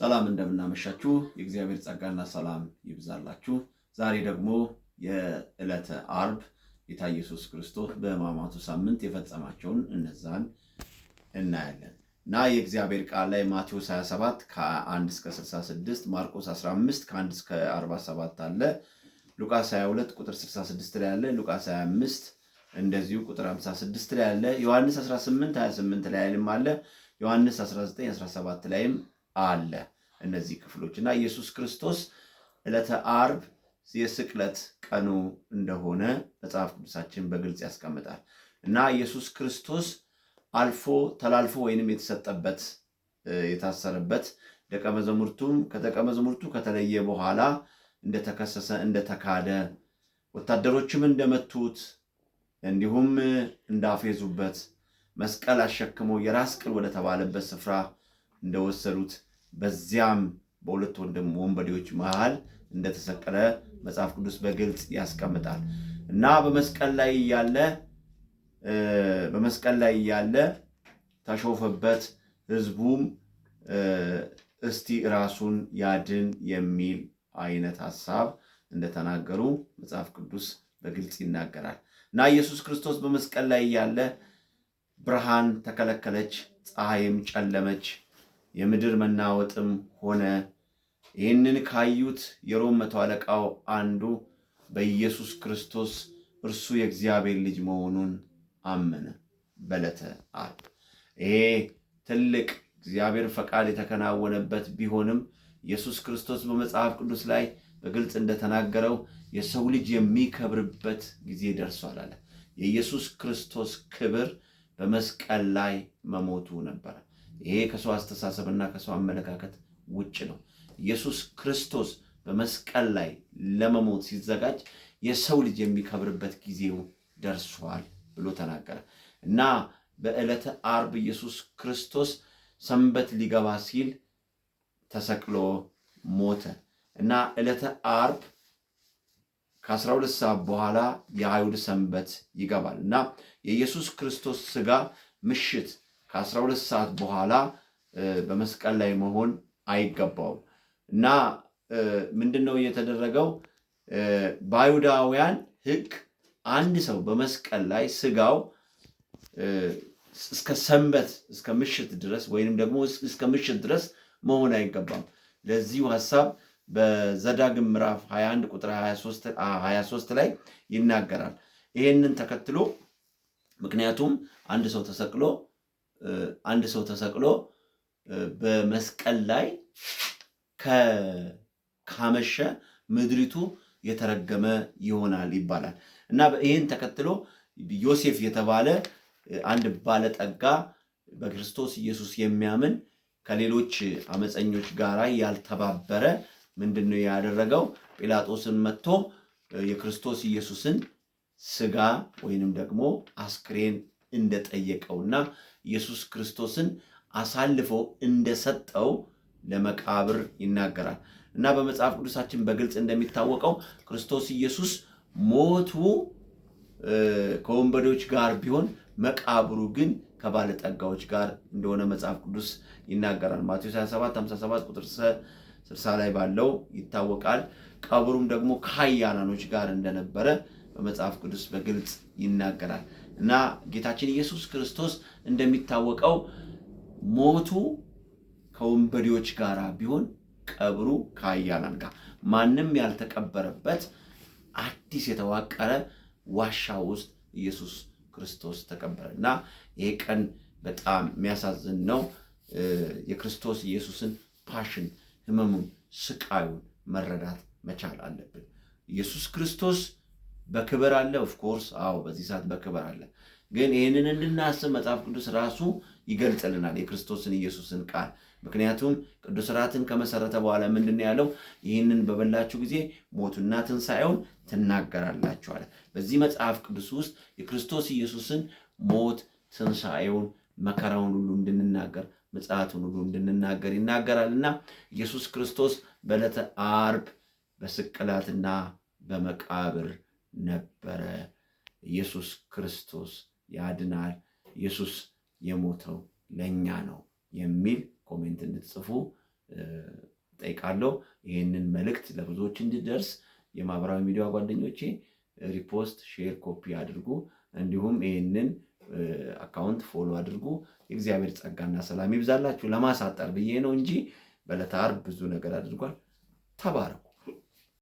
ሰላም እንደምናመሻችሁ የእግዚአብሔር ጸጋና ሰላም ይብዛላችሁ። ዛሬ ደግሞ የዕለተ ዓርብ ጌታ ኢየሱስ ክርስቶስ በሕማማቱ ሳምንት የፈጸማቸውን እነዛን እናያለን እና የእግዚአብሔር ቃል ላይ ማቴዎስ 27 ከ1 እስከ 66፣ ማርቆስ 15 ከ1 እስከ 47 አለ። ሉቃስ 22 ቁጥር 66 ላይ አለ። ሉቃስ 25 እንደዚሁ ቁጥር 56 ላይ አለ። ዮሐንስ 18 28 ላይም አለ። ዮሐንስ 19 17 ላይም አለ። እነዚህ ክፍሎች እና ኢየሱስ ክርስቶስ ዕለተ ዓርብ የስቅለት ቀኑ እንደሆነ መጽሐፍ ቅዱሳችን በግልጽ ያስቀምጣል እና ኢየሱስ ክርስቶስ ተላልፎ ወይንም የተሰጠበት የታሰረበት ከደቀ መዛሙርቱ ከተለየ በኋላ እንደተከሰሰ እንደተካደ ወታደሮችም እንደመቱት እንዲሁም እንዳፌዙበት መስቀል አሸክመው የራስ ቅል ወደ ተባለበት ስፍራ እንደወሰዱት በዚያም በሁለት ወንበዴዎች መሃል እንደተሰቀለ መጽሐፍ ቅዱስ በግልጽ ያስቀምጣል እና በመስቀል ላይ ያለ ተሾፈበት። ህዝቡም እስቲ ራሱን ያድን የሚል አይነት ሐሳብ እንደተናገሩ መጽሐፍ ቅዱስ በግልጽ ይናገራል እና ኢየሱስ ክርስቶስ በመስቀል ላይ ያለ ብርሃን ተከለከለች፣ ፀሐይም ጨለመች፣ የምድር መናወጥም ሆነ። ይህንን ካዩት የሮም መቶ አለቃው አንዱ በኢየሱስ ክርስቶስ እርሱ የእግዚአብሔር ልጅ መሆኑን አመነ በዕለተ ዓርብ። ይሄ ትልቅ እግዚአብሔር ፈቃድ የተከናወነበት ቢሆንም ኢየሱስ ክርስቶስ በመጽሐፍ ቅዱስ ላይ በግልጽ እንደተናገረው የሰው ልጅ የሚከብርበት ጊዜ ደርሷል አለ። የኢየሱስ ክርስቶስ ክብር በመስቀል ላይ መሞቱ ነበረ። ይሄ ከሰው አስተሳሰብና ከሰው አመለካከት ውጭ ነው። ኢየሱስ ክርስቶስ በመስቀል ላይ ለመሞት ሲዘጋጅ የሰው ልጅ የሚከብርበት ጊዜው ደርሷል ብሎ ተናገረ እና በዕለተ ዓርብ ኢየሱስ ክርስቶስ ሰንበት ሊገባ ሲል ተሰቅሎ ሞተ እና ዕለተ ዓርብ ከ12 ሰዓት በኋላ የአይሁድ ሰንበት ይገባል እና የኢየሱስ ክርስቶስ ሥጋ ምሽት ከ12 ሰዓት በኋላ በመስቀል ላይ መሆን አይገባውም እና ምንድነው የተደረገው? በአይሁዳውያን ሕግ አንድ ሰው በመስቀል ላይ ሥጋው እስከ ምሽት ድረስ ወይንም ደግሞ እስከ ምሽት ድረስ መሆን አይገባም። ለዚሁ ሐሳብ በዘዳግም ምዕራፍ 21 ቁጥር 23 ላይ ይናገራል። ይሄንን ተከትሎ ምክንያቱም አንድ ሰው ተሰቅሎ በመስቀል ላይ ካመሸ ምድሪቱ የተረገመ ይሆናል ይባላል እና ይህን ተከትሎ ዮሴፍ የተባለ አንድ ባለጠጋ በክርስቶስ ኢየሱስ የሚያምን ከሌሎች አመፀኞች ጋር ያልተባበረ ምንድነው ያደረገው? ጲላጦስን መጥቶ የክርስቶስ ኢየሱስን ሥጋ ወይንም ደግሞ አስክሬን እንደጠየቀውና ኢየሱስ ክርስቶስን አሳልፎ እንደሰጠው ለመቃብር ይናገራል እና በመጽሐፍ ቅዱሳችን በግልጽ እንደሚታወቀው ክርስቶስ ኢየሱስ ሞቱ ከወንበዴዎች ጋር ቢሆን መቃብሩ ግን ከባለጠጋዎች ጋር እንደሆነ መጽሐፍ ቅዱስ ይናገራል። ማቴዎስ 27 57 ቁጥር 60 ላይ ባለው ይታወቃል። ቀብሩም ደግሞ ከኃያላኖች ጋር እንደነበረ በመጽሐፍ ቅዱስ በግልጽ ይናገራል እና ጌታችን ኢየሱስ ክርስቶስ እንደሚታወቀው ሞቱ ከወንበዴዎች ጋር ቢሆን ቀብሩ ከኃያላን ጋር ማንም ያልተቀበረበት አዲስ የተዋቀረ ዋሻ ውስጥ ኢየሱስ ክርስቶስ ተቀበረ እና ይሄ ቀን በጣም የሚያሳዝን ነው። የክርስቶስ ኢየሱስን ፓሽን፣ ህመሙን፣ ስቃዩን መረዳት መቻል አለብን። ኢየሱስ ክርስቶስ በክብር አለ። ኦፍኮርስ በዚህ ሰዓት በክብር አለ። ግን ይህንን እንድናስብ መጽሐፍ ቅዱስ ራሱ ይገልጽልናል የክርስቶስን ኢየሱስን ቃል። ምክንያቱም ቅዱስ ራትን ከመሰረተ በኋላ ምንድን ያለው? ይህንን በበላችሁ ጊዜ ሞቱና ትንሣኤውን ትናገራላችሁ አለ። በዚህ መጽሐፍ ቅዱስ ውስጥ የክርስቶስ ኢየሱስን ሞት፣ ትንሣኤውን፣ መከራውን ሁሉ እንድንናገር፣ ምጽአቱን ሁሉ እንድንናገር ይናገራልና ኢየሱስ ክርስቶስ በዕለተ ዓርብ በስቅላትና በመቃብር ነበረ። ኢየሱስ ክርስቶስ ያድናል። ኢየሱስ የሞተው ለኛ ነው የሚል ኮሜንት እንድትጽፉ ጠይቃለሁ። ይህንን መልእክት ለብዙዎች እንዲደርስ የማህበራዊ ሚዲያ ጓደኞቼ ሪፖስት፣ ሼር፣ ኮፒ አድርጉ። እንዲሁም ይህንን አካውንት ፎሎ አድርጉ። የእግዚአብሔር ጸጋና ሰላም ይብዛላችሁ። ለማሳጠር ብዬ ነው እንጂ በዕለተ ዓርብ ብዙ ነገር አድርጓል። ተባረኩ።